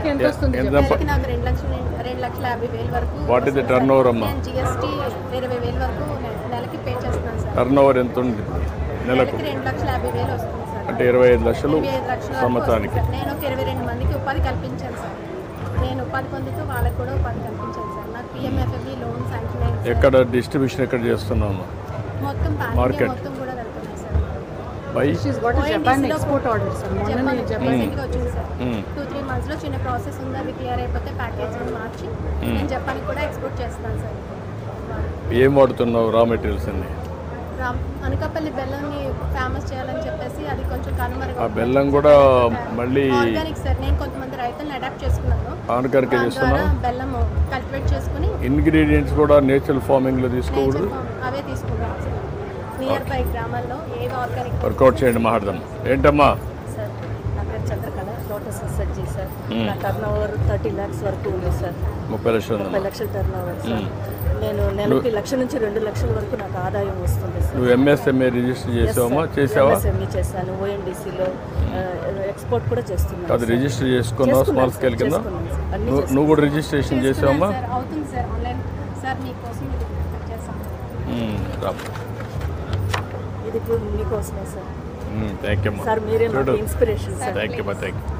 నెలకి ఎంత వస్తుంది? నాకు 2,50,000 వరకు. What is the turn over అమ్మా? GST 20,000 వరకు నెలకి పే చేస్తున్నాను సార్. టర్న్ ఓవర్ ఎంత ఉంది నెలకు? 2,50,000 వస్తుంది సార్. అంటే 25 లక్షలు సంవత్సరానికి. నేను ఒక 22 మందికి ఉపాధి కల్పించాను సార్. నేను ఉపాధి పొందుతూ వాళ్ళకు కూడా ఉపాధి కల్పించాను సార్. నాకు PMFB లోన్ శాంక్షన్ అయింది. ఎక్కడ డిస్ట్రిబ్యూషన్ ఎక్కడ చేస్తున్నాము? మొత్తం మార్కెట్ మొత్తం కూడా వెళ్తున్నాయి sir. By Japan export order sir. మొన్న జపాన్ వచ్చింది సార్. 2-3 months లో చిన్న ప్రాసెస్ ఉంది. అది క్లియర్ అయిపోతే ప్యాకేజ్ మార్చి నేను జపాన్ కూడా ఎక్స్పోర్ట్ చేస్తున్నాను సార్. ఏం వాడుతున్నావు రా మెటీరియల్స్ అన్ని? అనకాపల్లి బెల్లంని ఫేమస్ చేయాలని చెప్పేసి అది కొంచెం కనుమరుగు. ఆ బెల్లం కూడా మళ్ళీ ఆర్గానిక్ సార్. నేను కొంతమంది రైతులను అడాప్ట్ చేసుకున్నాను. ఆర్గానిక్ చేస్తున్నావు. బెల్లం కల్టివేట్ చేసుకుని ఇంగ్రీడియంట్స్ కూడా నేచురల్ ఫార్మింగ్ లో తీసుకోకూడదు. అవే తీసుకుంటాం సార్. నియర్ బై గ్రామాల్లో ఏదో ఆర్గానిక్ వర్కౌట్ చేయండి. మాట్లాడదాం. ఏంటమ్మా? సార్ నా పేరు చంద్రకళ, లోటస్ సజ్జీ సార్. నా టర్న్ ఓవర్ 30 lakhs వరకు ఉంది సార్. 30 లక్షలు. 30 లక్షల టర్న్ ఓవర్ సార్. నేను నెలకి 1,00,000 నుంచి 2 లక్షల వరకు నాకు ఆదాయం వస్తుంది సార్. నువ్వు MSME రిజిస్టర్ చేసావా? చేసావా? MSME చేశాను. ONDCలో ఎక్స్పోర్ట్ కూడా చేస్తున్నాను. అది రిజిస్టర్ చేసుకున్నావు స్మాల్ స్కేల్ కింద? నువ్వు కూడా రిజిస్ట్రేషన్ చేసావమ్మా? అవుతుంది సార్. ఆన్లైన్ సార్ మీకోసం ఇది చేస్తాను. ఇది మీకోసమే సార్. Thank you sir. మీరే మాకు ఇన్స్పిరేషన్ సార్. Thank you.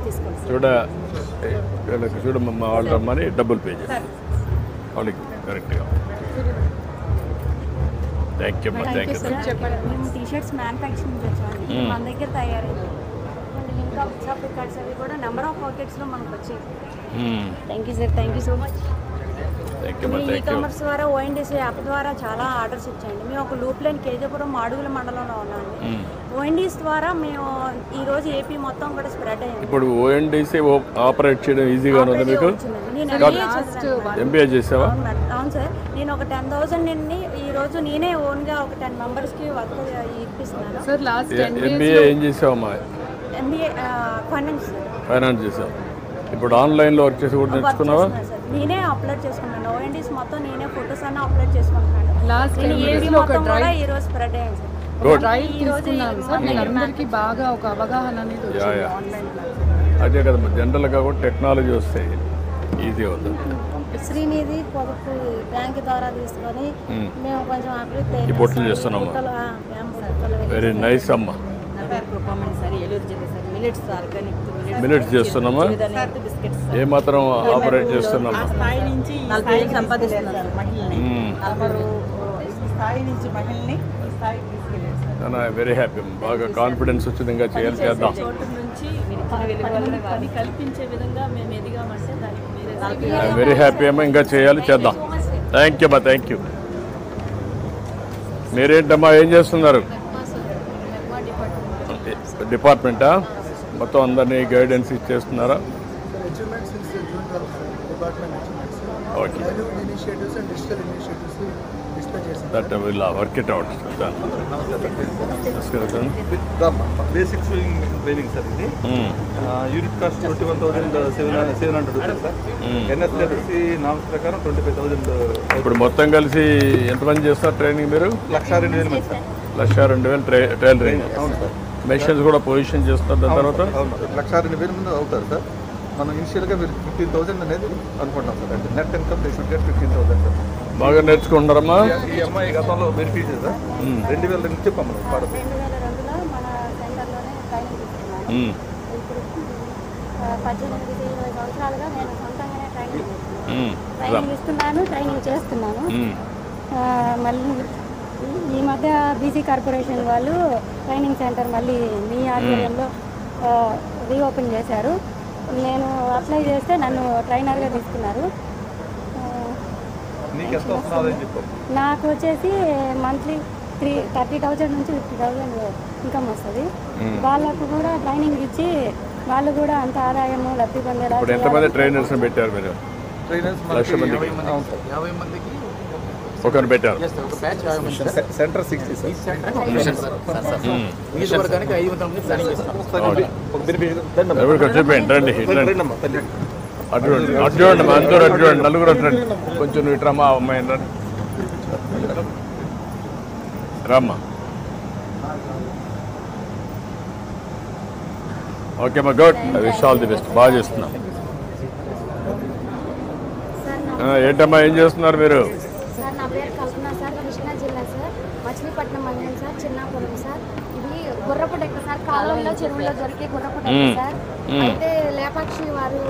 తీసుకోండి చూడమ్మా వాళ్ళు రమ్మని డబ్బులు పే చేస్తారు వాళ్ళకి కరెక్ట్గా. థ్యాంక్ యూ అమ్మా. Thank you. మేము టీషర్ట్స్ మ్యానుఫ్యాక్చరింగ్ చేసామండి. మన దగ్గర తయారైంది. లింక్ ఆఫ్ రికార్డ్స్ అవి కూడా నెంబర్ ఆఫ్ పాకెట్స్లో మనకు వచ్చాయి. Thank you sir. Thank you so much. E-commerce ద్వారా ONDC యాప్ ద్వారా చాలా ఆర్డర్స్ వచ్చాయండి. మేము ఒక లూప్ లైన్ కేజీపురం మాడుగుల మండలంలో ఉన్నామండి. ONDC ద్వారా మేము ఈరోజు AP మొత్తం కూడా స్ప్రెడ్ అయ్యింది. ఇప్పుడు ONDC ఆపరేట్ చేయడం ఈజీగా ఉంది మీకు? MBA చేసావా? అవును సార్. నేను ఒక 10,000 నుండి ఈరోజు నేనే ఓన్గా ఒక 10 మెంబర్స్కి వర్క్ ఇప్పిస్తున్నాను సార్. లాస్ట్ MBA ఏం చేసావమ్మా? MBA ఫైనాన్స్ చేసావు. ఇప్పుడు ఆన్లైన్లో వర్క్ చేసి కూడా నేర్చుకున్నావా? నేనే అప్లోడ్ చేసుకున్నాను. ONDC మొత్తం నేనే ఫోటోస్ అన్నీ అప్లోడ్ చేసుకుంటున్నాను. లాస్ట్ ఈరోజు స్ప్రెడ్ అయ్యింది సార్. డ్రైవ్ తీసుకున్నాను సార్. నేను అందరికీ బాగా ఒక అవగాహన అనేది వచ్చింది ఆన్లైన్. అదే కదమ్మా, జనరల్గా కూడా టెక్నాలజీ వస్తే ఈజీ అవుతుంది. శ్రీనిధి పొదుపు బ్యాంక్ ద్వారా తీసుకొని మేము కొంచెం అభివృద్ధి ఈ బొట్లు చేస్తున్నాము. వెరీ నైస్ అమ్మా. మిల్లెట్స్ చేస్తున్నామా? ఏ మాత్రం ఆపరేట్ చేస్తున్నామా? Very happy. బాగా కాన్ఫిడెన్స్ వచ్చింది. ఇంకా చేయాలి, చేద్దాం. వెరీ హ్యాపీ అమ్మా. ఇంకా చేయాలి, చేద్దాం. థ్యాంక్ యూ అమ్మా. Thank you. మీరేంటమ్మా ఏం చేస్తున్నారు? డిపార్ట్మెంటా? మొత్తం అందరినీ గైడెన్స్ ఇచ్చేస్తున్నారా? Okay. That will work it out. Basic sewing training sir. Unit cost 21,700 rupees sir. NSLC norms ప్రకారం 25,000. ఇప్పుడు మొత్తం కలిసి ఎంతమంది చేస్తారు ట్రైనింగ్ మీరు? 1,02,000 మంది సార్. 1,02,000 టైలరింగ్. అవును సార్. మెషిన్స్ కూడా పొజిషన్ చేస్తారు దాని తర్వాత? 1,02,000 మంది అవుతారు సార్. మనం ఇనిషియల్గా మీరు 15,000 అనేది అనుకుంటాం సార్. అంటే నెట్ ఇన్కమ్ తీసుకుంటే 15,000 సార్. బాగా నేర్చుకుంటారమ్మా? ఈ అమ్మాయి గతంలో బెనిఫిట్ సార్ 2000 నుంచి పంపడం పాడదు. 2002లో మన సెంటర్లోనే ట్రైనింగ్ తీసుకున్నాను. ఇప్పుడు 18-20 సంవత్సరాలుగా నేను సొంతంగానే ట్రైనింగ్ ఇస్తున్నాను, ట్రైనింగ్ చేస్తున్నాను. మళ్ళీ ఈ మధ్య BC కార్పొరేషన్ వాళ్ళు ట్రైనింగ్ సెంటర్ మళ్ళీ మీ ఆధ్వర్యంలో రీఓపెన్ చేశారు. నేను అప్లై చేస్తే నన్ను ట్రైనర్గా తీసుకున్నారు. నాకు వచ్చేసి మంత్లీ 30,000 నుంచి 50,000 ఇన్కమ్ వస్తుంది. వాళ్ళకు కూడా ట్రైనింగ్ ఇచ్చి వాళ్ళు కూడా అంత ఆదాయము లబ్ధి పొందేలా. ఎంతమంది ట్రైనర్స్ పెట్టారు మీరు? 1,00,000 మందికి ఒకరు పెట్టారు. Centre 60 sir. చెప్పండి. రండి అడ్డు అందరూ అడ్డు నలుగురు అడ్డండి. కొంచెం ఇటు రమ్మా అమ్మాయి రండి. రమ్మా. ఓకే అమ్మా. Good. I wish all the best. బాగా చేస్తున్నాం. ఏంటమ్మా ఏం చేస్తున్నారు మీరు? సార్ నా పేరు కల్పన సార్, కృష్ణా జిల్లా సార్, మచిలీపట్నం మండలం సార్, చిన్నాపురం సార్. ఇది గుర్రపు డెక్క సార్, కాలువల్లో చెరువుల్లో దొరికే గుర్రపు డెక్క సార్. అయితే లేపాక్షి వారు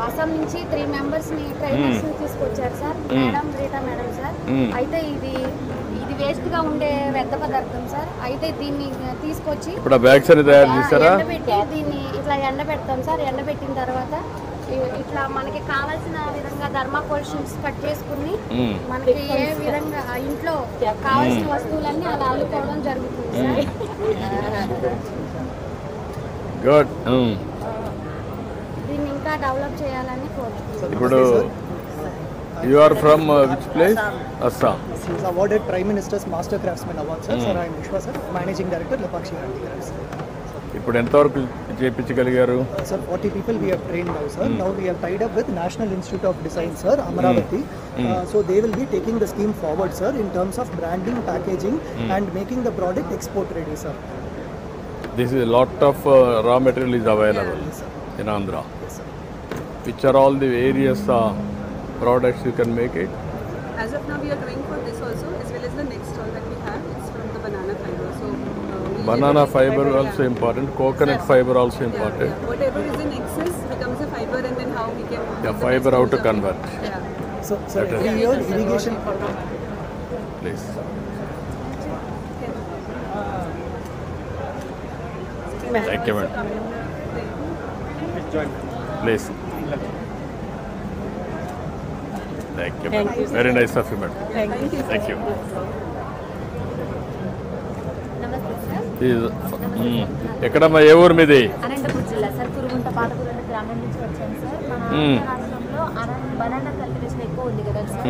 అస్సాం నుంచి 3 మెంబర్స్ని ట్రైనర్స్ని తీసుకొచ్చారు sir, madam Rita madam sir. అయితే ఇది వేస్ట్గా ఉండే వ్యర్థ పదార్థం సార్. అయితే దీన్ని తీసుకొచ్చి ఇప్పుడు బ్యాగ్స్ అని తయారు చేస్తారా? ఎండబెట్టి దీన్ని ఇట్లా ఎండబెడతాం సార్. ఎండబెట్టిన తర్వాత ఇట్లా మనకి కావాల్సిన విధంగా థర్మాకోల్ షీట్స్ కట్ చేసుకుని మనకి ఏ విధంగా ఆ ఇంట్లో కావాల్సిన వస్తువులన్నీ అలా అల్లుకోవడం జరుగుతుంది సార్. గుడ్. దీన్ని ఇంకా డెవలప్ చేయాలని కోరుతున్నాను. ఇప్పుడు you are from which place? Assam. He is awarded Prime Minister's Master Craftsman Award, sir. Sir, I am Vishwa, sir, Managing Director, Lepakshi Handicrafts. ఇప్పుడు ఎంతవరకు చేయించగలిగారు? Sir, 40 people we have trained now, sir. Now we have tied up with National Institute of Design, sir, Amaravati. So they will be taking the scheme forward, sir, in terms of branding, packaging, and making the product export ready, sir. This is a lot of raw material is available in Andhra. Yes, sir. Which are all the various products you can make it? As of now, we are doing for this also, as well as the next stall that we have. It's from the banana fiber. So Banana fiber also important. Coconut fiber also important. whatever is in excess becomes a fiber, and then how we can. The fiber how to convert. Yeah. So, sir, every year irrigation. Please. Thank you, madam. Please. Thank you, madam. Very nice of you, madam. Thank you. నమస్తే sir. ఎక్కడమ్మా ఏ ఊరు మీది? అనంతపురం జిల్లా sir, Kurugunta పాతకురుగుంట గ్రామం నుంచి వచ్చాను sir. మన రాష్ట్రంలో బనానా కల్టివేషన్ ఎక్కువ ఉంది కదా సార్.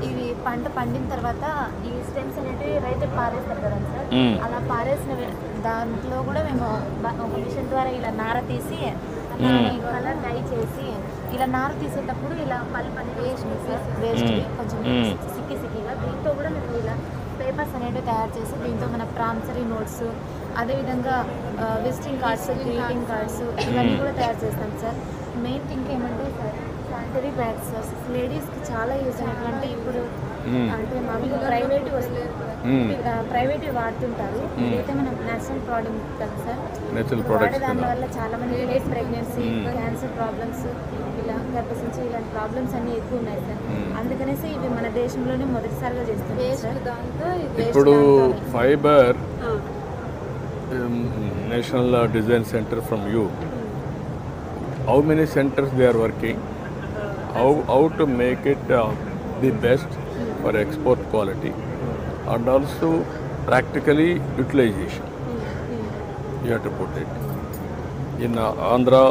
ఇవి పంట పండిన తర్వాత ఈ స్టెమ్స్ అనేవి రైతులు పారేస్తారు కదా సార్. అలా పారేసిన దాంట్లో కూడా మేము ఒక మిషన్ ద్వారా ఇలా నార తీసి కలర్ డై చేసి ఇలా నార తీసేటప్పుడు ఇలా పల్ప్ అనేది వేసింది సార్. వేస్ట్ కొంచెం సిక్కిగా దీంతో కూడా మేము ఇలా పేపర్స్ అనేవి తయారు చేసి దీంతో మన ప్రామిసరీ నోట్స్, అదేవిధంగా విజిటింగ్ కార్డ్స్, గ్రీటింగ్ కార్డ్స్ ఇవన్నీ కూడా తయారు చేస్తాం సార్. మెయిన్ థింగ్ ఏమంటే సార్, శానిటరీ బ్యాగ్స్ సార్ లేడీస్కి చాలా యూజ్ అయినట్టు. అంటే ఇప్పుడు అంటే మామూలుగా ప్రైవేట్ వాడుతుంటారు. ఇదైతే మనం నేచురల్ ప్రోడక్ట్ కదా సార్. దానివల్ల చాలా మంది లేడీస్ ప్రెగ్నెన్సీ, క్యాన్సర్ ప్రాబ్లమ్స్, ఇలా గర్భసంచి ఇలాంటి ప్రాబ్లమ్స్ అన్నీ ఎక్కువ ఉన్నాయి సార్. అందుకనేసి ఇవి మన దేశంలోనే మొదటిసారిగా చేస్తున్నాం సార్. ఇప్పుడు fibre national design centre from you, how many centers they are working, how to make it the best for export quality, and also practically utilization. You have to put it in Andhra.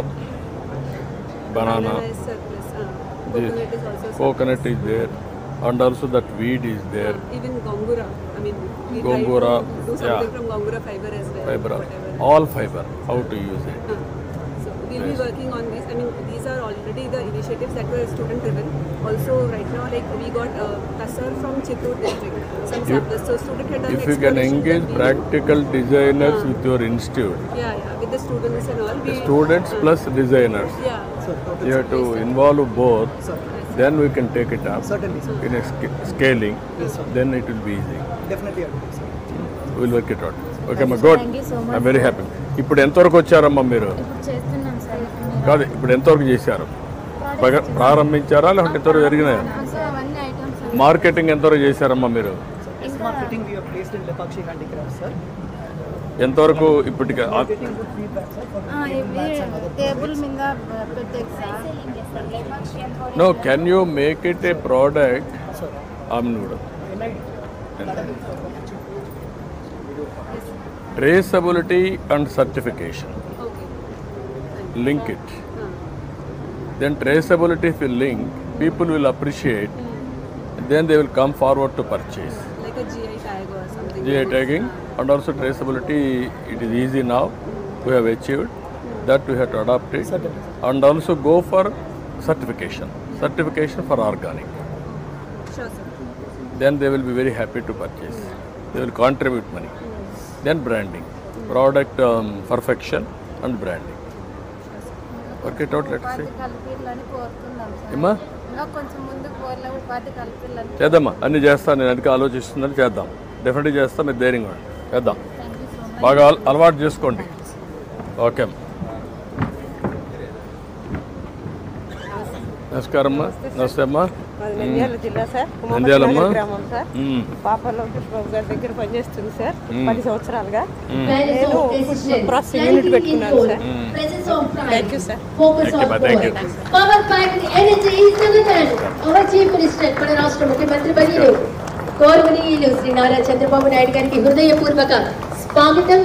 Banana is surplus. this Coconut is also coconut is there, and also that weed is there. even gongura. I mean, we Gongura, try to do something from gongura fiber as well. Fiber, whatever. all fiber, how to use it. So we'll be working on this. I mean, these are already the initiatives that were student driven. Also, right now, like we got Tasar from Chittoor district, some samples. So student had done If you can exploration engage that we- practical designers with your institute, with the students and all. We, students plus designers, Yeah. Sir, you have to involve both, Sir, then we can take it up certainly, sir. in a scaling, Yes, sir. then it will be easy. Definitely, I will do, sir. We'll work it out. Okay, ma, good. Thank you so much, I'm very happy. ఇప్పుడు ఎంతవరకు వచ్చారమ్మా మీరు? ఇప్పుడు చేస్తున్నాం sir. కాదు, ఇప్పుడు ఎంతవరకు చేశారు? ప్రారంభించారా లేకపోతే ఎంతవరకు జరిగినాయా? సార్ అవన్నీ ఐటమ్స్ మార్కెటింగ్ ఎంతవరకు చేశారమ్మా మీరు? Yes, marketing we have placed in Lepakshi Handicrafts, sir. ఎంతవరకు ఇప్పటికి? Getting good feedback, sir, from ఇవి టేబుల్ మీద పెట్టేది sir. No, can you make it a product? sir. Traceability and certification. Okay. Link it. Then traceability if you link, people will appreciate. Then they will come forward to purchase. Like a GI tag or something. GI tagging and also traceability, it is easy now. We have achieved that. We have to adopt it and also go for certification for organic. Sure, sir. Then they will be very happy to purchase. They will contribute money. Then branding, product perfection and branding. Work it out let's see. కలిపిల్లని కోరుతున్నాం sir. ఏమా ఇంకా కొంచెం ముందుకు పోలే ఉపాధి కలిపిల్లని. చేద్దామా, అన్నీ చేస్తాను. నేను అందుకే ఆలోచిస్తుందని చేద్దాం. డెఫినెట్గా చేస్తాం. మీరు ధైర్యంగా చేద్దాం. బాగా అలవాటు చేసుకోండి. ఓకే అమ్మా. నమస్కారం అమ్మా. నమస్తే అమ్మా. నంద్యాల జిల్లా సార్, నంద్యాలమ్మా గ్రామం సార్. పాప లోకేష్ బాబు గారి దగ్గర పనిచేస్తుంది సార్ 10 సంవత్సరాలుగా. నేను ఫుడ్ ప్రాసెసింగ్ యూనిట్ పెట్టుకున్నాను sir. Thank you sir. Thank you. Power pack energy is our chief minister మన రాష్ట్ర ముఖ్యమంత్రి వర్యులు గౌరవనీయులు శ్రీ నారా చంద్రబాబు నాయుడు గారికి హృదయపూర్వక స్వాగతం.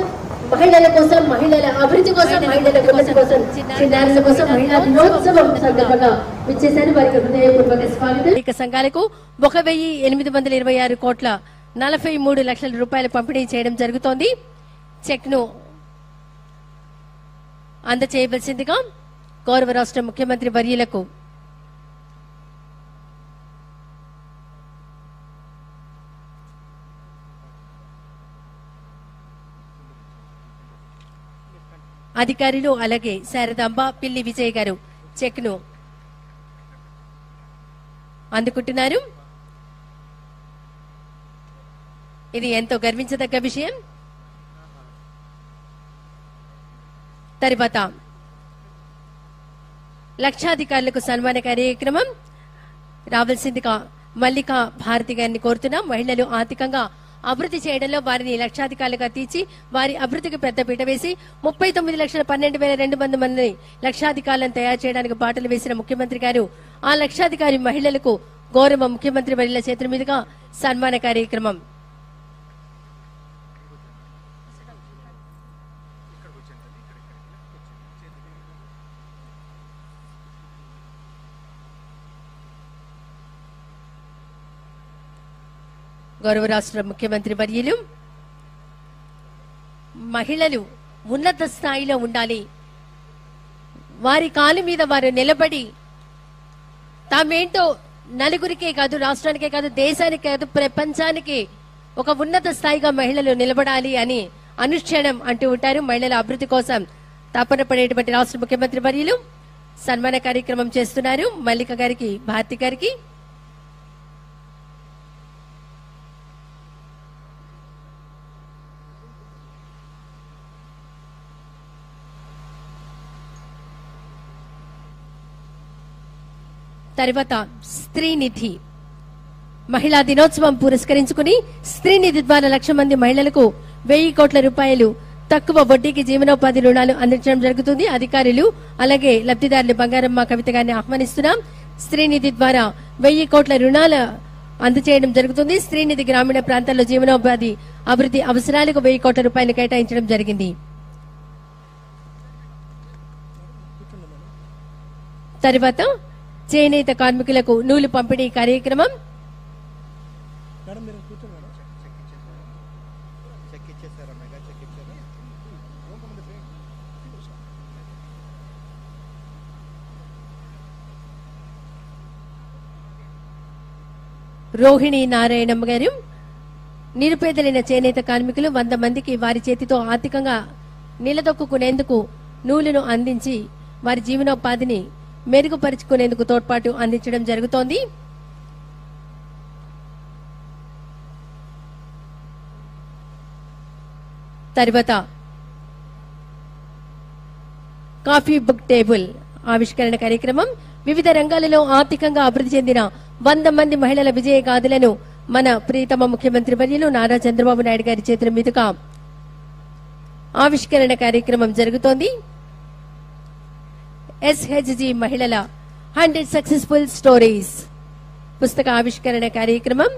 మహిళల కోసం, మహిళల అభివృద్ధి కోసం, మహిళల ఉన్నతి కోసం, చిన్నారుల కోసం మహిళా దినోత్సవం సందర్భంగా విచ్చేశారు. వారికి హృదయపూర్వక స్వాగతం. సంఘాలకు 1,826 కోట్ల 43 లక్షల రూపాయలు పంపిణీ చేయడం జరుగుతోంది. చెక్ ను అందచేయవలసిందిగా గౌరవ రాష్ట్ర ముఖ్యమంత్రి వర్యులకు అధికారులు అలాగే శారదాంబ పిల్లి విజయ్ గారు చెక్ ను అందుకుంటున్నారు. ఇది ఎంతో గర్వించదగ్గ విషయం. తర్వాత లక్షాధికారులకు సన్మాన కార్యక్రమం రావాల్సిందిగా మల్లికా భారతి గారిని కోరుతున్నాం. మహిళలు ఆర్థికంగా అభివృద్ధి చేయడంలో వారిని లక్షాధికారులుగా తీర్చి వారి అభివృద్ధికి పెద్దపీట వేసి 39,12,200 మంది లక్షాధికారులను తయారు చేయడానికి బాటలు వేసిన ముఖ్యమంత్రి గారు ఆ లక్షాధికారి మహిళలకు గౌరవ ముఖ్యమంత్రి వర్యుల చేతుల మీదుగా సన్మాన కార్యక్రమం గౌరవ రాష్ట్ర ముఖ్యమంత్రి వర్యులు మహిళలు ఉన్నత స్థాయిలో ఉండాలి, వారి కాలు మీద వారు నిలబడి తామేంటో నలుగురికే కాదు, రాష్ట్రానికే కాదు, దేశానికే కాదు, ప్రపంచానికి ఒక ఉన్నత స్థాయిగా మహిళలు నిలబడాలి అని అనుక్షణం అంటూ ఉంటారు. మహిళల అభివృద్ధి కోసం తపన పడేటువంటి రాష్ట్ర ముఖ్యమంత్రి వర్యులు సన్మాన కార్యక్రమం చేస్తున్నారు. మల్లిక గారికి, భారతి గారికి తర్వాత స్త్రీనిధి మహిళా దినోత్సవం పురస్కరించుకుని స్త్రీనిధి ద్వారా 1,00,000 మంది మహిళలకు 1,000 కోట్ల రూపాయలు తక్కువ వడ్డీకి జీవనోపాధి రుణాలు అందించడం జరుగుతుంది. అధికారులు అలాగే లబ్ధిదారులు బంగారమ్మ కవిత గారిని ఆహ్వానిస్తున్నాం. స్త్రీనిధి ద్వారా 1,000 కోట్ల రుణాలు అందజేయడం జరుగుతుంది. స్త్రీనిధి గ్రామీణ ప్రాంతాల్లో జీవనోపాధి అభివృద్ధి అవసరాలకు 1,000 కోట్ల రూపాయలు కేటాయించడం జరిగింది. తర్వాత చేనేత కార్మికులకు నూలు పంపిణీ కార్యక్రమం రోహిణి నారాయణమ్మ గారు నిరుపేదలైన చేనేత కార్మికులు 100 మందికి వారి చేతితో ఆర్థికంగా నిలదొక్కునేందుకు నూలును అందించి వారి జీవనోపాధిని మెరుగుపరుచుకునేందుకు తోడ్పాటు అందించడం జరుగుతోంది. తర్వాత కాఫీ బుక్ టేబుల్ ఆవిష్కరణ కార్యక్రమం వివిధ రంగాలలో ఆర్థికంగా అభివృద్ధి చెందిన 100 మంది మహిళల విజయ గాథలను మన ప్రియతమ ముఖ్యమంత్రి వర్యులు నారా చంద్రబాబు నాయుడు గారి చేతుల మీదుగా ఆవిష్కరణ కార్యక్రమం జరుగుతోంది. SHG మహిళల 100 సక్సెస్ఫుల్ స్టోరీస్ పుస్తక ఆవిష్కరణ కార్యక్రమం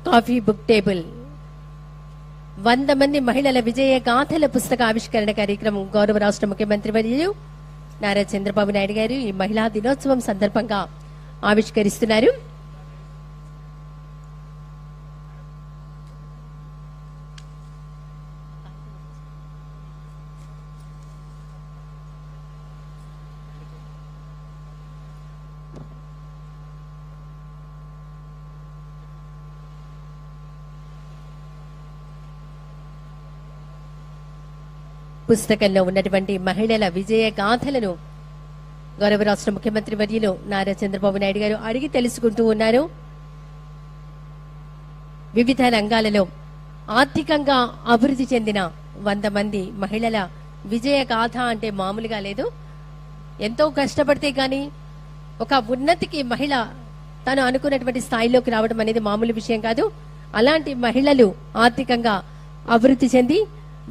కాఫీ బుక్ టేబుల్ 100 మంది మహిళల విజయ గాథల పుస్తక ఆవిష్కరణ కార్యక్రమం గౌరవ రాష్ట్ర ముఖ్యమంత్రి వర్యులు నారా చంద్రబాబు నాయుడు గారు ఈ మహిళా దినోత్సవం సందర్భంగా ఆవిష్కరిస్తున్నారు. పుస్తకంలో ఉన్నటువంటి మహిళల విజయ గాథలను గౌరవ రాష్ట్ర ముఖ్యమంత్రి వర్యులు నారా చంద్రబాబు నాయుడు గారు అడిగి తెలుసుకుంటూ ఉన్నారు. వివిధ రంగాలలో ఆర్థికంగా అభివృద్ధి చెందిన 100 మంది మహిళల విజయ గాథ అంటే మామూలుగా లేదు. ఎంతో కష్టపడితే గాని ఒక ఉన్నతికి మహిళ తను అనుకున్నటువంటి స్థాయిలోకి రావడం అనేది మామూలు విషయం కాదు. అలాంటి మహిళలు ఆర్థికంగా అభివృద్ధి చెంది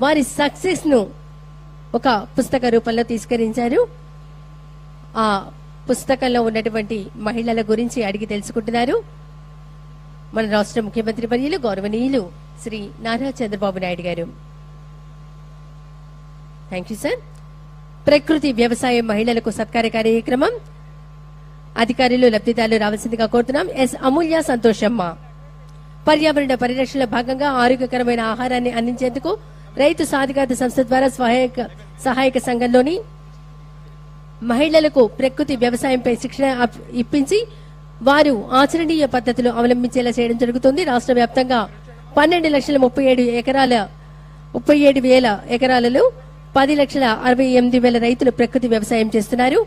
వారి సక్సెస్ ను ఒక పుస్తక రూపంలో తీసుకురించారు. ఆ పుస్తకంలో ఉన్నటువంటి మహిళల గురించి అడిగి తెలుసుకుంటున్నారు మన రాష్ట్ర ముఖ్యమంత్రి వర్యులు గౌరవనీయులు శ్రీ నారా చంద్రబాబు నాయుడు గారు. Thank you sir. ప్రకృతి వ్యవసాయ మహిళలకు సత్కార కార్యక్రమం అధికారులు లబ్ధిదారులు రావాల్సిందిగా కోరుతున్నాం. ఎస్ అమూల్య సంతోషమ్మ. పర్యావరణ పరిరక్షణలో భాగంగా ఆరోగ్యకరమైన ఆహారాన్ని అందించేందుకు రైతు సాధికారత సంస్థ ద్వారా సహాయక సంఘంలోని మహిళలకు ప్రకృతి వ్యవసాయంపై శిక్షణ ఇప్పించి వారు ఆచరణీయ పద్ధతులు అవలంబించేలా చేయడం జరుగుతుంది. రాష్ట్ర వ్యాప్తంగా 12,37,000 ఎకరాలలో 10,68,000 రైతులు ప్రకృతి వ్యవసాయం చేస్తున్నారు.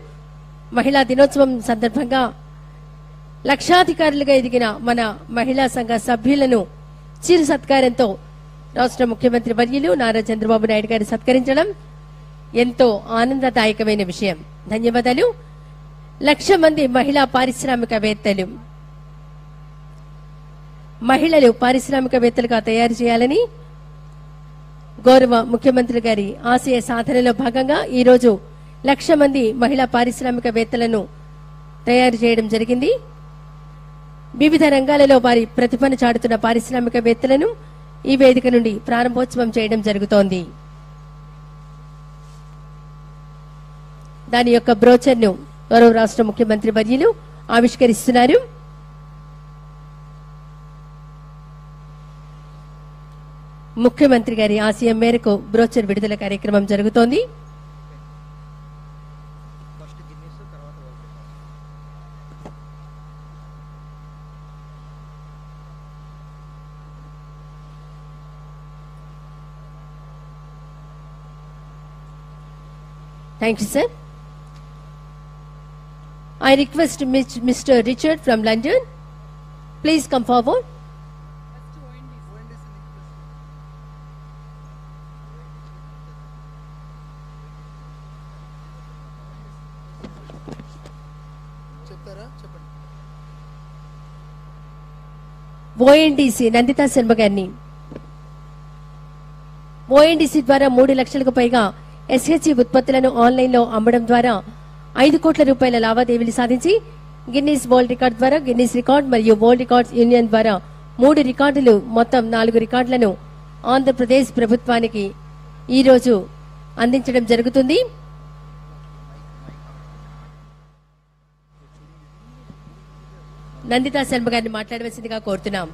మహిళా దినోత్సవం సందర్భంగా లక్షాధికారులుగా ఎదిగిన మన మహిళా సంఘ సభ్యులను చిరు సత్కారంతో రాష్ట్ర ముఖ్యమంత్రి వర్యులు నారా చంద్రబాబు నాయుడు గారు సత్కరించడం ఎంతో ఆనందదాయకమైన విషయం. ధన్యవాదాలు. 1,00,000 మంది మహిళా పారిశ్రామికవేత్తలు మహిళలు పారిశ్రామికవేత్తలుగా తయారు చేయాలని గౌరవ ముఖ్యమంత్రి గారి ఆశయ సాధనలో భాగంగా ఈ రోజు 1,00,000 మంది మహిళా పారిశ్రామికవేత్తలను తయారు చేయడం జరిగింది. వివిధ రంగాలలో వారి ప్రతిభను చాటుతున్న పారిశ్రామికవేత్తలను ఈ వేదిక నుండి ప్రారంభోత్సవం చేయడం జరుగుతోంది. దాని యొక్క బ్రోచర్ను గౌరవ రాష్ట్ర ముఖ్యమంత్రి వర్యులు ఆవిష్కరిస్తున్నారు. ముఖ్యమంత్రి గారి ఆశయం మేరకు బ్రోచర్ విడుదల కార్యక్రమం జరుగుతోంది. Thank you, sir. I request Mr. Richard from London. Please come forward. ONDC Nandita Sharma గారిని ONDC ద్వారా 3 లక్షలకు పైగా SHG ఉత్పత్తులను ఆన్లైన్ లో అమ్మడం ద్వారా 5 కోట్ల రూపాయల లావాదేవీలు సాధించి గిన్నీస్ వరల్డ్ రికార్డ్ ద్వారా గిన్నీస్ రికార్డ్ మరియు వరల్డ్ రికార్డ్స్ యూనియన్ ద్వారా 3 రికార్డులు మొత్తం 4 రికార్డులను ఆంధ్రప్రదేశ్ ప్రభుత్వానికి ఈ రోజు అందించడం జరుగుతుంది. నందితా శర్మ గారిని మాట్లాడవలసిందిగా కోరుతున్నాం.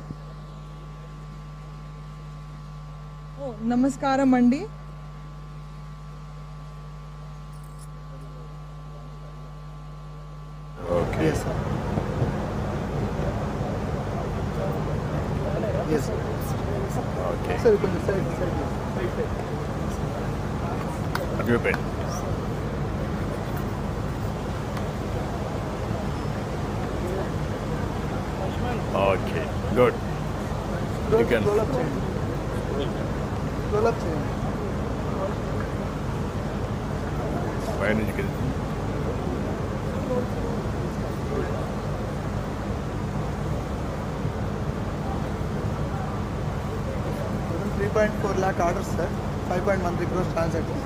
నమస్కారం అండి. Okay. Yes, sir. Yes, sir. Okay. Sir, you can decide. Have you been? Okay, good. You can. Roll up chain. Roll up chain. Fine, you can. $3.4 lakh orders, sir. 5.13 crores transacted.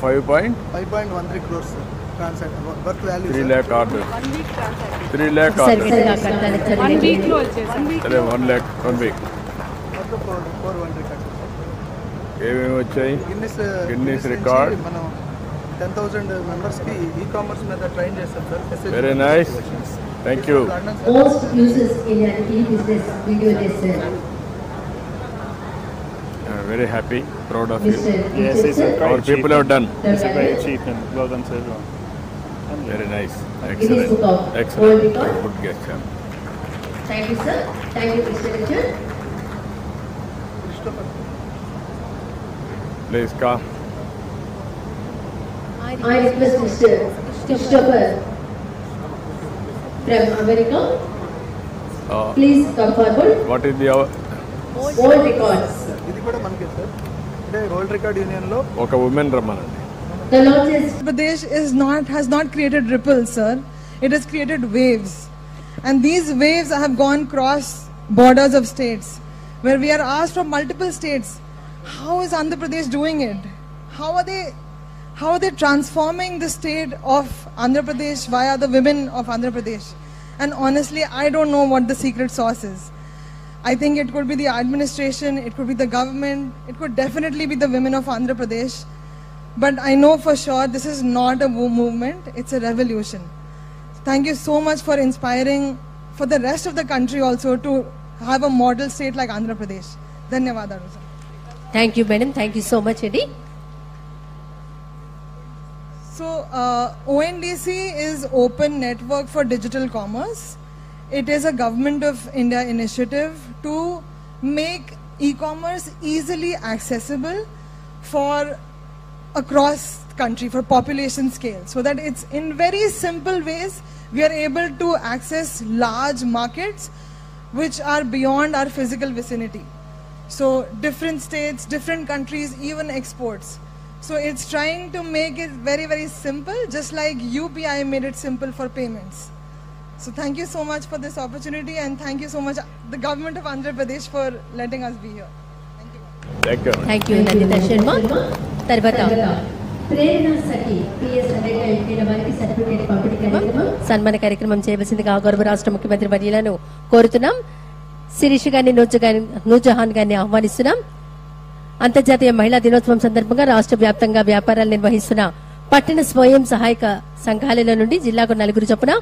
5.13 crores, sir. Transacted. Worth value. 3 lakh orders. 1 week transacted. 3 lakh orders. 1 week లో వచ్చేసి 1 lakh 1 week. Worth 413 crores. ఏమేమి వచ్చాయి? Guinness record. మనం 10,000 members కి e commerce మీద train చేస్తాం sir. Very nice. Thank you. Most users in an e-business video lesson. Very happy, proud of you. Yes, it's a Our great people have done. It's a great achievement. Well done to everyone. Very nice. Guinness Book of Excellent. World Excellent. Record. Good gesture. Thank you, sir. Thank you, Mr. Richard. Please come. I request Mr. Christopher from America. Please come forward. What is the World records. ఇది కూడా మనకే sir, అంటే world record union లో ఒక women రమ్మనండి. The largest Pradesh has not created ripples, sir. It has created waves, and these waves have gone across borders of states, where we are asked from multiple states, how is Andhra Pradesh doing it? How are they transforming the state of Andhra Pradesh via the women of Andhra Pradesh? And honestly, I don't know what the secret sauce is. I think it could be the administration, it could be the government, it could definitely be the women of Andhra Pradesh. But I know for sure this is not a movement, it's a revolution. Thank you so much for inspiring for the rest of the country also to have a model state like Andhra Pradesh. Dhanyawadalu, sir. Thank you, madam. Thank you so much, Eddie. So, ONDC is Open Network for Digital Commerce. It is a Government of India initiative to make e-commerce easily accessible for across the country, for population scale, so that it's in very simple ways we are able to access large markets which are beyond our physical vicinity. So different states, different countries, even exports. So it's trying to make it very, very simple, just like UPI made it simple for payments. So thank you so much for this opportunity, and thank you so much the government of Andhra Pradesh for letting us be here. Thank you. Thank you, Nandita Sharma. తర్వాత ప్రేరణ సఖి PS ఎంపీల వారికి certificate పంపిణీ కార్యక్రమం సన్మాన కార్యక్రమం చేయవలసిందిగా గౌరవ రాష్ట్ర ముఖ్యమంత్రి వర్యులను కోరుతున్నాం. శిరీష గారిని నూర్జహాన్ గారిని ఆహ్వానిస్తున్నాం. అంతర్జాతీయ మహిళా దినోత్సవం సందర్భంగా రాష్ట్ర వ్యాప్తంగా వ్యాపారాలు నిర్వహిస్తున్న పట్టణ స్వయం సహాయక సంఘాలలో నుండి జిల్లాకు 4 చొప్పున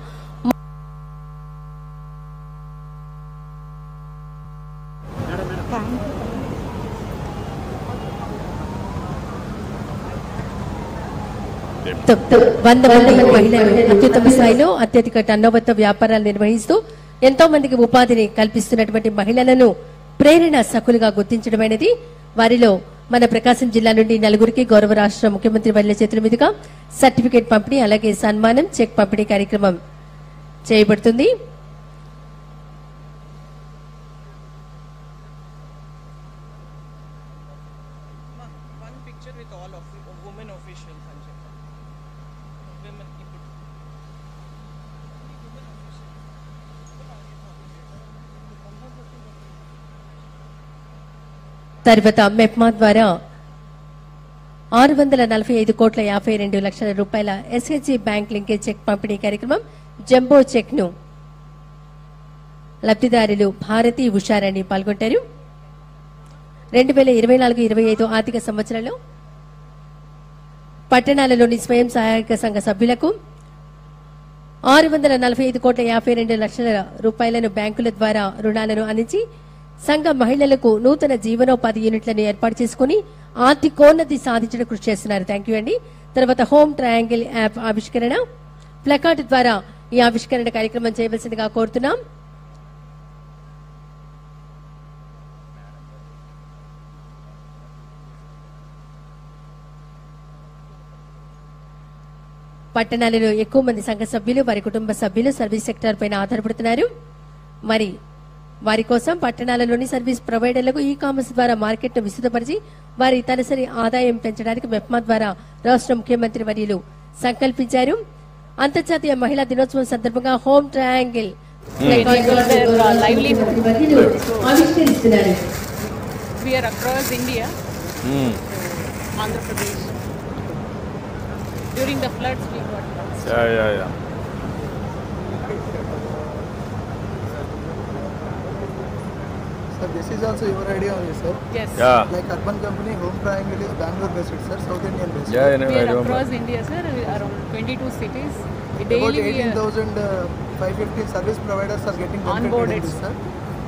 వంద మంది మహిళలు అత్యుత్తమ స్థాయిలో అత్యధిక టర్నోవర్తో వ్యాపారాలు నిర్వహిస్తూ ఎంతో మందికి ఉపాధిని కల్పిస్తున్నటువంటి మహిళలను ప్రేరణ సఖులుగా గుర్తించడమైనది. వారిలో మన ప్రకాశం జిల్లా నుండి 4 గౌరవ రాష్ట్ర ముఖ్యమంత్రి వర్యుల చేతుల మీదుగా సర్టిఫికేట్ పంపిణీ, అలాగే సన్మానం, చెక్ పంపిణీ కార్యక్రమం చేయబడుతుంది. తర్వాత మెప్మా ద్వారా 645,52 రూపాయల SHG బ్యాంక్ లింకేజ్ చెక్ పంపిణీ కార్యక్రమం, జంబో చెక్ ను లబ్ధిదారులు భారతి, ఉషారాణి పాల్గొంటారు. 2024-25 ఆర్థిక సంవత్సరంలో పట్టణాలలోని స్వయం సహాయక సంఘ సభ్యులకు 645,52 రూపాయలను బ్యాంకుల ద్వారా రుణాలను అందించి సంఘ మహిళలకు నూతన జీవనోపాధి యూనిట్లను ఏర్పాటు చేసుకుని ఆర్థికోన్నతి సాధించడం కృషి చేస్తున్నారు. థ్యాంక్ యూ అండి. తర్వాత హోమ్ ట్రయాంగిల్ యాప్ ఆవిష్కరణ, ప్లకార్డ్ ద్వారా ఈ ఆవిష్కరణ కార్యక్రమం చేయవలసిందిగా కోరుతున్నాం. పట్టణాలలో ఎక్కువ మంది సంఘ సభ్యులు, వారి కుటుంబ సభ్యులు సర్వీస్ సెక్టార్ పైన ఆధారపడుతున్నారు. మరి వారి కోసం పట్టణాలలోని సర్వీస్ ప్రొవైడర్లకు ఈ కామర్స్ ద్వారా మార్కెట్ను విస్తృతపరిచి వారి తలసరి ఆదాయం పెంచడానికి మెప్మా ద్వారా రాష్ట్ర ముఖ్యమంత్రి వర్యులు సంకల్పించారు. అంతర్జాతీయ మహిళా దినోత్సవం సందర్భంగా హోమ్ ట్రయాంగిల్ ఆవిష్కరిస్తున్నారు. We are across India, Andhra Pradesh. During the floods, we got lost. Yeah. Sir, this is also your idea only, sir. Yes. Yeah. Like urban company, Home Triangle is Bangalore based, sir, South Indian based. Yeah, I We are remember. across India, sir, around 22 cities. About Daily we are 18,550 service providers are getting onboarded. in this, sir.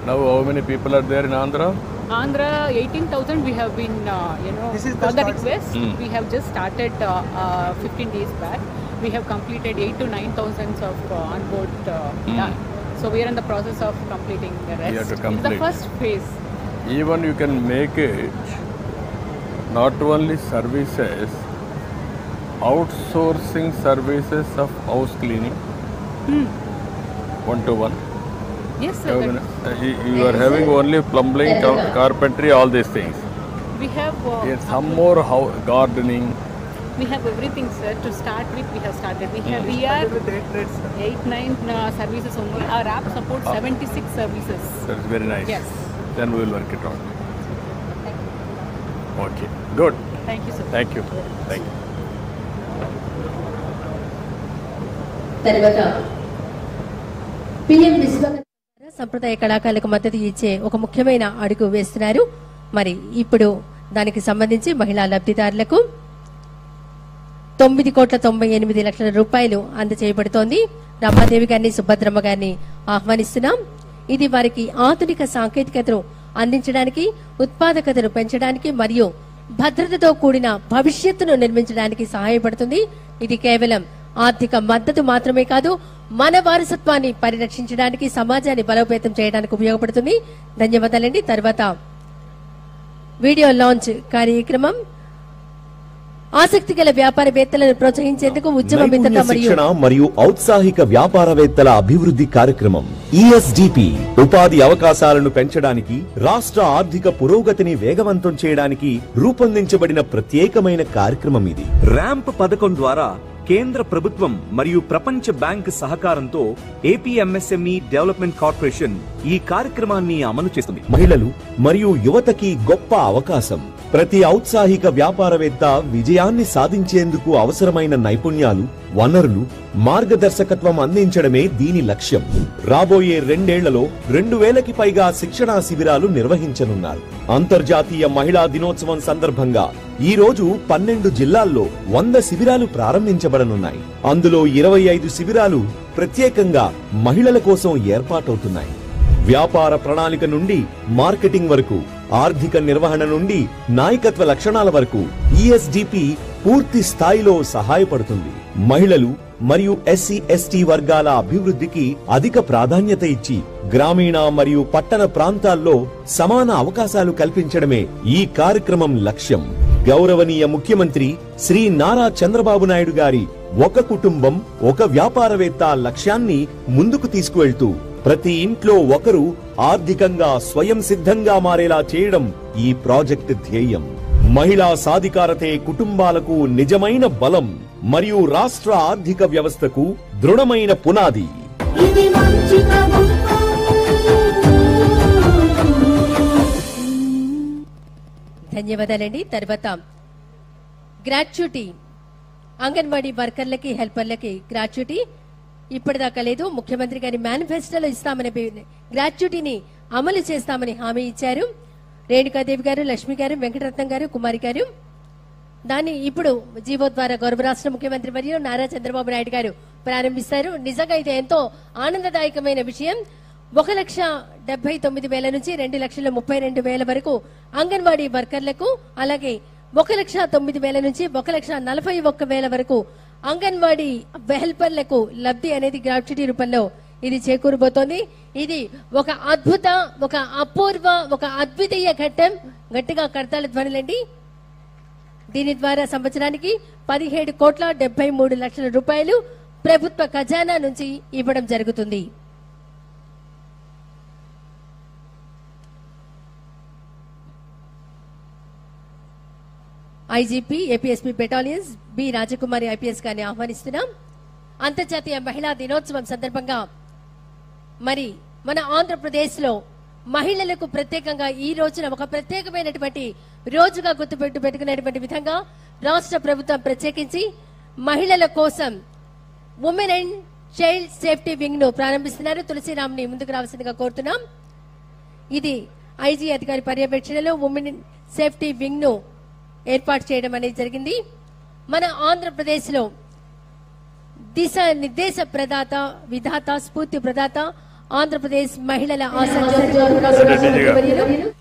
Now how many people are there in Andhra? Andhra 18,000 we have been, This is the for the start. request, we have just started 15 days back. We have completed 8,000 to 9,000 of onboard done. So we are in the process of completing the rest. You have to It's complete. the first phase. Even you can make it not only services, outsourcing services of house cleaning, 1-to-1. Yes, sir. You are having only plumbing, carpentry, all these things. We have Some more gardening. we have everything, sir. To start with, we have started. We are 8-9 services only. Our app supports 76 services. That's very nice. Yes. Then we will work it out. Okay, good. Thank you, sir. Thank you. Thank you. తర్వాత PM Vishwakarma సంప్రదాయ కళాకారులకు మద్దతు ఇచ్చే ఒక ముఖ్యమైన అడుగు వేస్తున్నారు. మరి ఇప్పుడు దానికి సంబంధించి మహిళా లబ్ధిదారులకు 9,98,00,000 రూపాయలు అందజేయబడుతోంది. రమాదేవి గారిని, సుభద్రమ్మ గారిని ఆహ్వానిస్తున్నాం. ఇది వారికి ఆధునిక సాంకేతికతను అందించడానికి, ఉత్పాదకతను పెంచడానికి మరియు భద్రతతో కూడిన భవిష్యత్తును నిర్మించడానికి సహాయపడుతుంది. ఇది కేవలం ఆర్థిక మద్దతు మాత్రమే కాదు, మన వారసత్వాన్ని పరిరక్షించడానికి, సమాజాన్ని బలోపేతం చేయడానికి ఉపయోగపడుతుంది. ధన్యవాదాలండి. తర్వాత వీడియో లాంచ్ కార్యక్రమం ఆసక్తి గల వ్యాపారవేత్తలను ప్రోత్సహించేందుకు ఉద్యమ మిత్రత మరియు ఔత్సాహిక వ్యాపారవేత్తల అభివృద్ధి కార్యక్రమం ESDP ఉపాధి అవకాశాలను పెంచడానికి, రాష్ట్ర ఆర్థిక పురోగతిని వేగవంతం చేయడానికి రూపొందించబడిన ప్రత్యేకమైన కార్యక్రమం ఇది. ర్యాంప్ పథకం ద్వారా కేంద్ర ప్రభుత్వం మరియు ప్రపంచ బ్యాంక్ సహకారంతో ఏపీ MSME డెవలప్మెంట్ కార్పొరేషన్ ఈ కార్యక్రమాన్ని అమలు చేస్తుంది. మహిళలు మరియు యువతకి గొప్ప అవకాశం. ప్రతి ఔత్సాహిక వ్యాపారవేత్త విజయాన్ని సాధించేందుకు అవసరమైన నైపుణ్యాలు, వనరులు, మార్గదర్శకత్వం అందించడమే దీని లక్ష్యం. రాబోయే 2 ఏళ్లలో 2,000కి పైగా శిక్షణా శిబిరాలు నిర్వహించనున్నారు. అంతర్జాతీయ మహిళా దినోత్సవం సందర్భంగా ఈ రోజు 12 జిల్లాల్లో 100 శిబిరాలు ప్రారంభించబడనున్నాయి. అందులో 25 శిబిరాలు ప్రత్యేకంగా మహిళల కోసం ఏర్పాటవుతున్నాయి. వ్యాపార ప్రణాళిక నుండి మార్కెటింగ్ వరకు, ఆర్థిక నిర్వహణ నుండి నాయకత్వ లక్షణాల వరకు ESDP పూర్తి స్థాయిలో సహాయపడుతుంది. మహిళలు మరియు SC/ST వర్గాల అభివృద్ధికి అధిక ప్రాధాన్యత ఇచ్చి గ్రామీణ మరియు పట్టణ ప్రాంతాల్లో సమాన అవకాశాలు కల్పించడమే ఈ కార్యక్రమం లక్ష్యం. గౌరవనీయ ముఖ్యమంత్రి శ్రీ నారా చంద్రబాబు నాయుడు గారి ఒక కుటుంబం ఒక వ్యాపారవేత్త లక్ష్యాన్ని ముందుకు తీసుకువెళ్తూ ప్రతి ఇంట్లో ఒకరు ఆర్థికంగా స్వయం సిద్ధంగా మారేలా చేయడం ఈ ప్రాజెక్ట్ ధ్యేయం. మహిళా సాధికారతే కుటుంబాలకు నిజమైన బలం మరియు రాష్ట్ర ఆర్థిక వ్యవస్థకు దృఢమైన పునాది. ధన్యవాదాలండి. తర్వాత గ్రాట్యుటీ అంగన్వాడీ వర్కర్లకి, హెల్పర్లకి గ్రాట్యుటీ ఇప్పటిదాకా లేదు. ముఖ్యమంత్రి గారి మేనిఫెస్టోలో ఇస్తామని గ్రాట్యుటీని అమలు చేస్తామని హామీ ఇచ్చారు. రేణుకాదేవి గారు, లక్ష్మి గారు, వెంకటరత్నం గారు, కుమారి గారు దాన్ని ఇప్పుడు జీవో ద్వారా గౌరవ రాష్ట్ర ముఖ్యమంత్రి వర్యులు నారా చంద్రబాబు నాయుడు గారు ప్రారంభిస్తారు. నిజంగా ఇది ఎంతో ఆనందదాయకమైన విషయం. 1,79,000 నుంచి 2,32,000 వరకు అంగన్వాడీ వర్కర్లకు, అలాగే 1,09,000 నుంచి 1,41,000 వరకు అంగన్వాడీ హెల్పర్లకు లబ్ధి అనేది గ్రాట్యుటీ రూపంలో ఇది చేకూరబోతోంది. ఇది ఒక అద్భుత, ఒక అపూర్వ, ఒక అద్వితీయ ఘట్టం. గట్టిగా కర్తాల ధ్వనులండి. దీని ద్వారా సంవత్సరానికి 17,73,00,000 రూపాయలు ప్రభుత్వ ఖజానా నుంచి ఇవ్వడం జరుగుతుంది. ఐజీపీ ఏపీఎస్పీ బెటాలియన్స్ బి రాజకుమారి IPS గారిని ఆహ్వానిస్తున్నాం. అంతర్జాతీయ మహిళా దినోత్సవం సందర్భంగా మరి మన ఆంధ్రప్రదేశ్ లో మహిళలకు ప్రత్యేకంగా ఈ రోజున ఒక ప్రత్యేకమైనటువంటి రోజుగా పెట్టుకునేటువంటి విధంగా రాష్ట్ర ప్రభుత్వం ప్రత్యేకించి మహిళల కోసం women and child safety wing ను ప్రారంభిస్తున్నారు. తులసిరామ్ని ముందుకు రావాల్సిందిగా కోరుతున్నాం. ఇది IG అధికారి పర్యవేక్షణలో ఉమెన్ సేఫ్టీ వింగ్ ను ఏర్పాటు చేయడం అనేది జరిగింది. మన ఆంధ్రప్రదేశ్ లో దిశ నిర్దేశ ప్రదాత, విధాత, స్ఫూర్తి ప్రదాత ఆంధ్రప్రదేశ్ మహిళల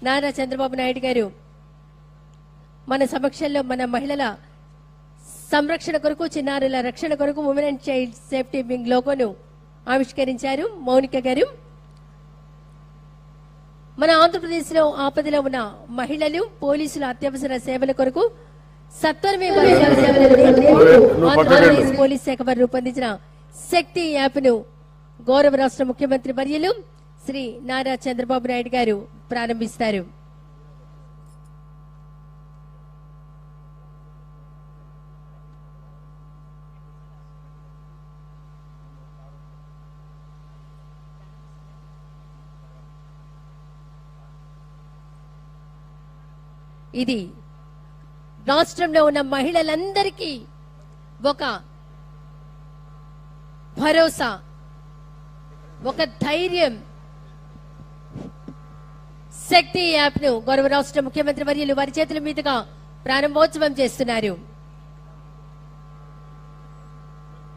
నారా చంద్రబాబు నాయుడు గారు మన సమక్షంలో మన మహిళల సంరక్షణ కొరకు, చిన్నారుల రక్షణ కొరకు women and child safety wing లోగోను ఆవిష్కరించారు. మౌనిక గారు మన ఆంధ్రప్రదేశ్ లో ఆపదలో ఉన్న మహిళలు, పోలీసుల అత్యవసర సేవల కొరకు సత్వరమే ఆంధ్రప్రదేశ్ పోలీస్ శాఖ వారు రూపొందించిన శక్తి యాప్ ను గౌరవ రాష్ట్ర ముఖ్యమంత్రి వర్యులు శ్రీ నారా చంద్రబాబు నాయుడు గారు ప్రారంభిస్తారు. ఇది రాష్ట్రంలో ఉన్న మహిళలందరికీ ఒక భరోసా, ఒక ధైర్యం. శక్తి యాప్ ను గౌరవ రాష్ట్ర ముఖ్యమంత్రి వర్యులు వారి చేతుల మీదుగా ప్రారంభోత్సవం చేస్తున్నారు.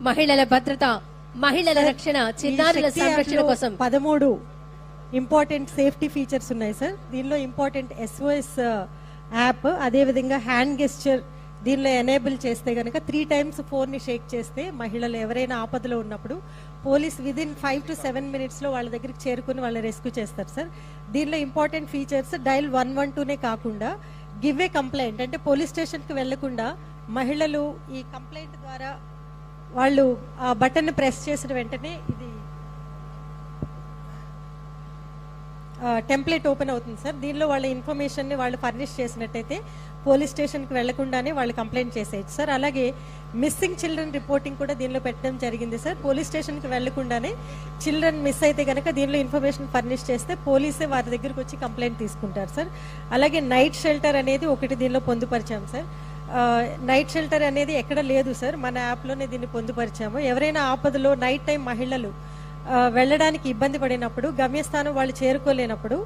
మహిళల భద్రత, మహిళల రక్షణ, చిన్నారుల సంరక్షణ కోసం 13 ఇంపార్టెంట్ సేఫ్టీ ఫీచర్స్ ఉన్నాయి సార్. దీనిలో ఇంపార్టెంట్ SOS యాప్, అదేవిధంగా హ్యాండ్ గెస్చర్ దీనిలో ఎనేబుల్ చేస్తే కనుక 3 times ఫోన్ని షేక్ చేస్తే మహిళలు ఎవరైనా ఆపదలో ఉన్నప్పుడు పోలీస్ విదిన్ 5 to 7 minutes లో వాళ్ళ దగ్గరికి చేరుకుని వాళ్ళని రెస్క్యూ చేస్తారు సార్. దీనిలో ఇంపార్టెంట్ ఫీచర్స్ డైల్ 112నే కాకుండా గివ్ ఏ కంప్లైంట్, అంటే పోలీస్ స్టేషన్కి వెళ్లకుండా మహిళలు ఈ కంప్లైంట్ ద్వారా వాళ్ళు ఆ బటన్ ప్రెస్ చేసిన వెంటనే ఇది టెంప్లెట్ ఓపెన్ అవుతుంది సార్. దీనిలో వాళ్ళ ఇన్ఫర్మేషన్ని వాళ్ళు ఫర్నిష్ చేసినట్టయితే పోలీస్ స్టేషన్కి వెళ్లకుండానే వాళ్ళు కంప్లైంట్ చేసేయచ్చు సార్. అలాగే మిస్సింగ్ చిల్డ్రన్ రిపోర్టింగ్ కూడా దీనిలో పెట్టడం జరిగింది సార్. పోలీస్ స్టేషన్కి వెళ్లకుండానే చిల్డ్రన్ మిస్ అయితే కనుక దీనిలో ఇన్ఫర్మేషన్ ఫర్నిష్ చేస్తే పోలీసే వారి దగ్గరకు వచ్చి కంప్లైంట్ తీసుకుంటారు సార్. అలాగే నైట్ షెల్టర్ అనేది ఒకటి దీనిలో పొందుపరిచాం సార్. నైట్ షెల్టర్ అనేది ఎక్కడ లేదు సార్, మన యాప్లోనే దీన్ని పొందుపరిచాము. ఎవరైనా ఆపదలో నైట్ టైం మహిళలు వెళ్ళడానికి ఇబ్బంది పడినప్పుడు, గమ్యస్థానం వాళ్ళు చేరుకోలేనప్పుడు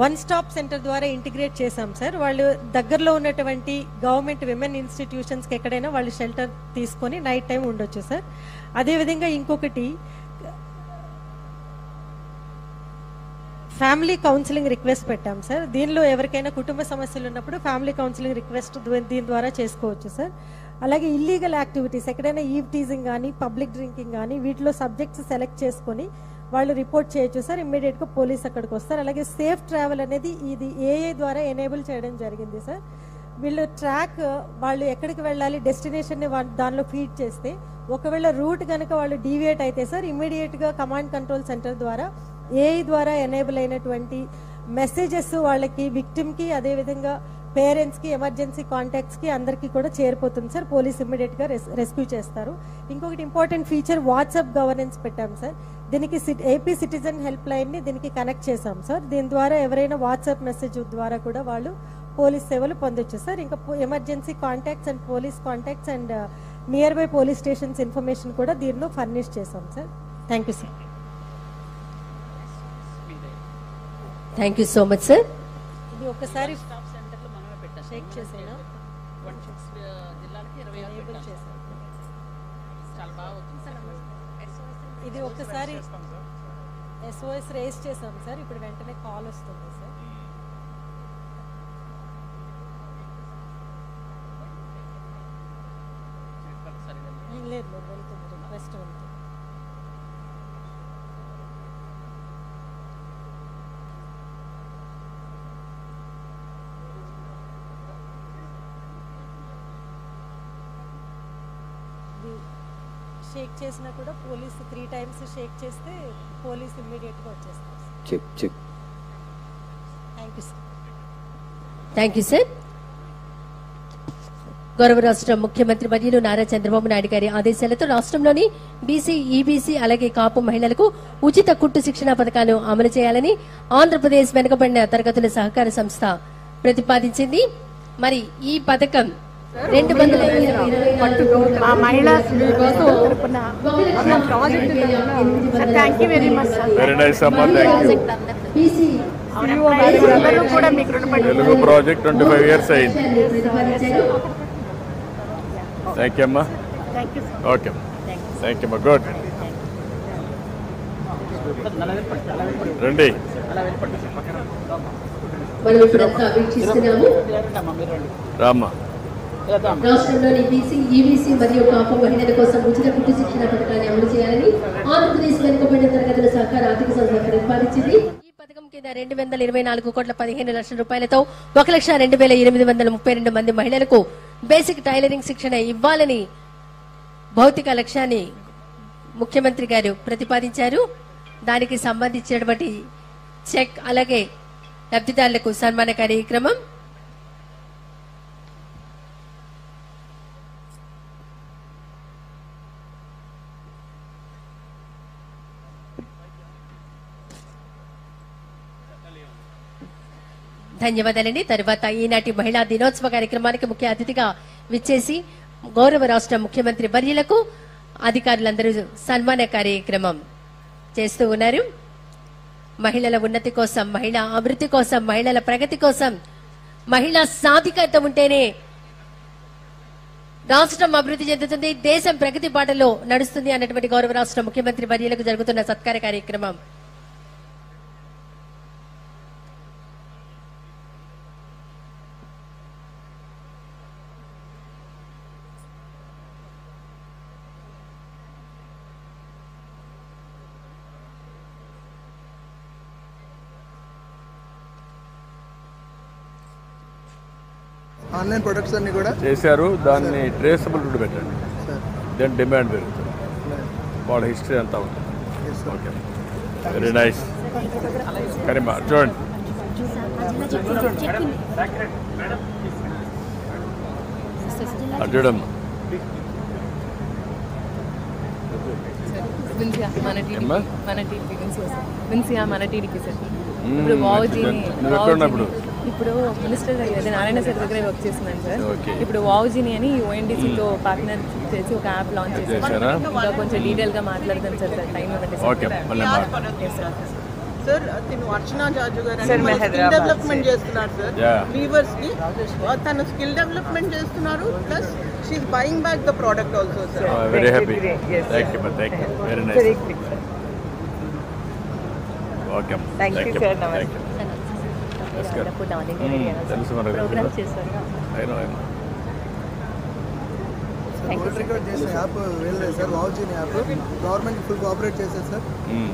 1 stop సెంటర్ ద్వారా ఇంటిగ్రేట్ చేశాం సార్. వాళ్ళు దగ్గరలో ఉన్నటువంటి గవర్నమెంట్ విమెన్ ఇన్స్టిట్యూషన్స్కి ఎక్కడైనా వాళ్ళు షెల్టర్ తీసుకొని నైట్ టైం ఉండొచ్చు సార్. అదేవిధంగా ఇంకొకటి ఫ్యామిలీ కౌన్సిలింగ్ రిక్వెస్ట్ పెట్టాం సార్. దీనిలో ఎవరికైనా కుటుంబ సమస్యలు ఉన్నప్పుడు ఫ్యామిలీ కౌన్సిలింగ్ రిక్వెస్ట్ దీని ద్వారా చేసుకోవచ్చు సార్. అలాగే ఇల్లీగల్ యాక్టివిటీస్, ఎక్కడైనా ఈవ్ టీజింగ్ కానీ పబ్లిక్ డ్రింకింగ్ కానీ వీటిలో సబ్జెక్ట్స్ సెలెక్ట్ చేసుకొని వాళ్ళు రిపోర్ట్ చేయొచ్చు సార్. ఇమ్మీడియట్గా పోలీస్ అక్కడికి వస్తారు. అలాగే సేఫ్ ట్రావెల్ అనేది ఇది AI ద్వారా ఎనేబుల్ చేయడం జరిగింది సార్. వీళ్ళు ట్రాక్ వాళ్ళు ఎక్కడికి వెళ్ళాలి డెస్టినేషన్ని దానిలో ఫీడ్ చేస్తే ఒకవేళ రూట్ కనుక వాళ్ళు డీవియేట్ అయితే సార్ ఇమ్మీడియట్గా కమాండ్ కంట్రోల్ సెంటర్ ద్వారా AI ద్వారా ఎనేబుల్ అయినటువంటి మెసేజెస్ వాళ్ళకి విక్టిమ్కి, అదేవిధంగా పేరెంట్స్కి, ఎమర్జెన్సీ కాంటాక్ట్స్కి అందరికీ కూడా చేరిపోతుంది సార్. పోలీస్ ఇమ్మీడియట్గా రెస్క్యూ చేస్తారు. ఇంకొకటి ఇంపార్టెంట్ ఫీచర్ వాట్సాప్ గవర్నెన్స్ పెట్టాం సార్. దీనికి AP సిటిజన్ హెల్ప్ లైన్ని దీనికి కనెక్ట్ చేశాం సార్. దీని ద్వారా ఎవరైనా వాట్సాప్ మెసేజ్ ద్వారా కూడా వాళ్ళు పోలీస్ సేవలు పొందొచ్చు సార్. ఇంకా emergency contacts and police contacts and near by police stations information కూడా దీనిలో ఫర్నిష్ చేశాం sir. Thank you sir. Thank you so much sir. ఇది ఒకసారి షేక్ చేసేనా ఇది ఒకసారి SOS రేస్ చేసాం సార్. ఇప్పుడు వెంటనే కాల్ వస్తుంది సార్. లేదు వెళ్తుంది, రిక్వెస్ట్ వెళ్తుంది. షేక్ చేసినా కూడా పోలీసు 3 times షేక్ చేస్తే పోలీసు ఇమ్మీడియట్గా వచ్చేస్తారు. Thank you sir. Thank you sir. గౌరవ రాష్ట్ర ముఖ్యమంత్రి వర్యులు నారా చంద్రబాబు నాయుడు గారి ఆదేశాలతో రాష్ట్రంలోని BC, EBC అలాగే కాపు మహిళలకు ఉచిత కుట్టు శిక్షణ పథకాలు అమలు చేయాలని ఆంధ్రప్రదేశ్ వెనుకబడిన తరగతుల సహకార సంస్థ ప్రతిపాదించింది. మరి ఈ పథకం 220 మహిళా తరపున project thank you very much sir. Very nice అమ్మా, థ్యాంక్ యూ. అందరూ కూడా మీకు రుణపడి తెలుగు ప్రాజెక్ట్ 25 years అయింది. థ్యాంక్ యూ అమ్మా. ఓకే, థ్యాంక్ యూ అమ్మా. గుడ్. రండి. మనం ఇప్పుడంతా వీక్షిస్తున్నాము. రామ్మా. రాష్ట్రంలోని BC, EBC మరియు కాపు మహిళల కోసం ఉచిత కుట్టు శిక్షణ పథకాన్ని అమలు చేయాలని ఆంధ్రప్రదేశ్ వెనుకబడిన తరగతుల సహకార ఆర్థిక సంస్థ ప్రతిపాదించింది. ఈ పథకం కింద 224 కోట్ల 15 లక్షల రూపాయలతో 1,02,832 మంది మహిళలకు బేసిక్ టైలరింగ్ శిక్షణ ఇవ్వాలని భౌతిక లక్ష్యాన్ని ముఖ్యమంత్రి గారు ప్రతిపాదించారు. దానికి సంబంధించినటువంటి చెక్ అలాగే లబ్ధిదారులకు సన్మాన కార్యక్రమం. ధన్యవాదాలండి. తర్వాత ఈనాటి మహిళా దినోత్సవ కార్యక్రమానికి ముఖ్య అతిథిగా విచ్చేసి గౌరవ రాష్ట్ర ముఖ్యమంత్రి వర్యులకు అధికారులందరూ సన్మాన కార్యక్రమం చేస్తూ ఉన్నారు. మహిళల ఉన్నతి కోసం, మహిళా అభివృద్ధి కోసం, మహిళల ప్రగతి కోసం, మహిళా సాధికారత ఉంటేనే రాష్ట్రం అభివృద్ధి చెందుతుంది, దేశం ప్రగతి బాటలో నడుస్తుంది అన్నటువంటి గౌరవ రాష్ట్ర ముఖ్యమంత్రి వర్యులకు జరుగుతున్న సత్కార కార్యక్రమం. ఆన్లైన్ ప్రొడక్ట్స్ అన్ని కూడా చేశారు. దాన్ని ట్రేసబుల్ పెట్టండి, దెన్ డిమాండ్ పెరుగుతుంది, వాళ్ళ హిస్టరీ అంతా ఉంటుంది. Okay, very nice. కరీమా చూడండి, చూడమ్మా. మన టీడీపీ సార్. ఇప్పుడు వావుజీని ఇప్పుడు మినిస్టర్ అదే నారాయణ సార్ దగ్గర వర్క్ చేస్తున్నాను సార్. ఇప్పుడు వావుజీని అని ఓఎన్డీసీతో పార్ట్నర్ చేసి ఒక యాప్ లాంచ్ చేశారు. ఇంకా కొంచెం డీటెయిల్ గా మాట్లాడదాం సార్. టైం ఇవ్వండి సార్. సార్ తిను అర్చనా జార్జు గారు స్కిల్ డెవలప్మెంట్ చేస్తున్నారు సార్ వీవర్స్ కి. తను స్కిల్ డెవలప్మెంట్ చేస్తున్నారు, plus she's buying back the product also sir. Very happy. Thank you. Very nice. Okay, thank you sir. నమస్తే. తెలుసు మనకు రికార్డ్ చేసే యాప్ వెళ్ళలేదు సార్. వావుజీని యాప్ గవర్నమెంట్ ఫుల్ కోఆపరేట్ చేశారు సార్.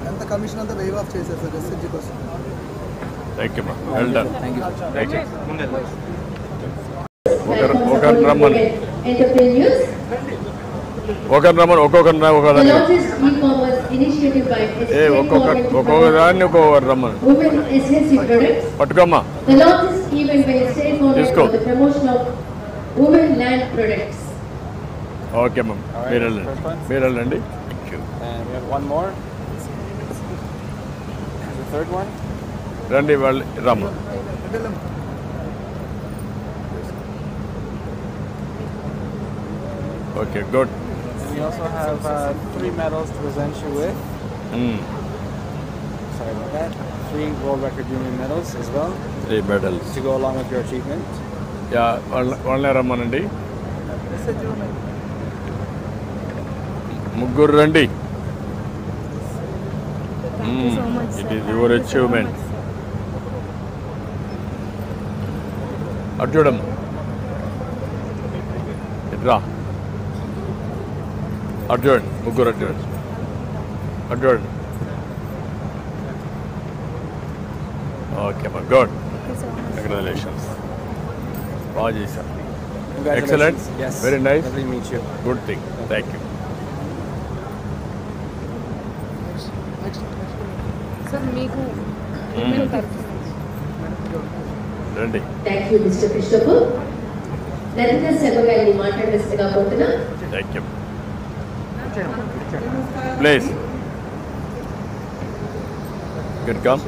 ఎంత కమిషన్ అంతా వేవ్ ఆఫ్ చేశారు సార్ ఎస్ఎస్జీ కోసం. థ్యాంక్ యూ మా. Well done. Thank you. ఒకరిని రమ్మని ఒక్కొక్క దాన్ని ఒక్కొక్కరు రమ్మని పట్టుకోమ్మా. తీసుకో. ఓకే మ్యామ్, మీరు వెళ్ళండి. రండి వాళ్ళు రమ్మ. Okay, good. We also have 3 medals to present you with. Sorry about that. 3 World Record Junior medals as well. 3 medals to go along with your achievement. Yeah, వాళ్ళనే రమ్మనండి. ముగ్గురు రండి. It is your achievement. అటు చూడమ్మ, ఇట్రా. అటు చూడండి, ముగ్గురు అటు చూడండి. అటు చూడండి. ఓకే అమ్మా, గుడ్. కంగ్రాచులేషన్స్. బాగా చేశారు. Excellent. Very nice. Good thing. Thank you. Sir మీకు రండి. థ్యాంక్ యూ మిస్టర్ కృష్ణపు. నరేంద్ర శర్మ గారిని మాట్లాడవలసిందిగా కోరుతున్నా. Thank you. Please. Good come.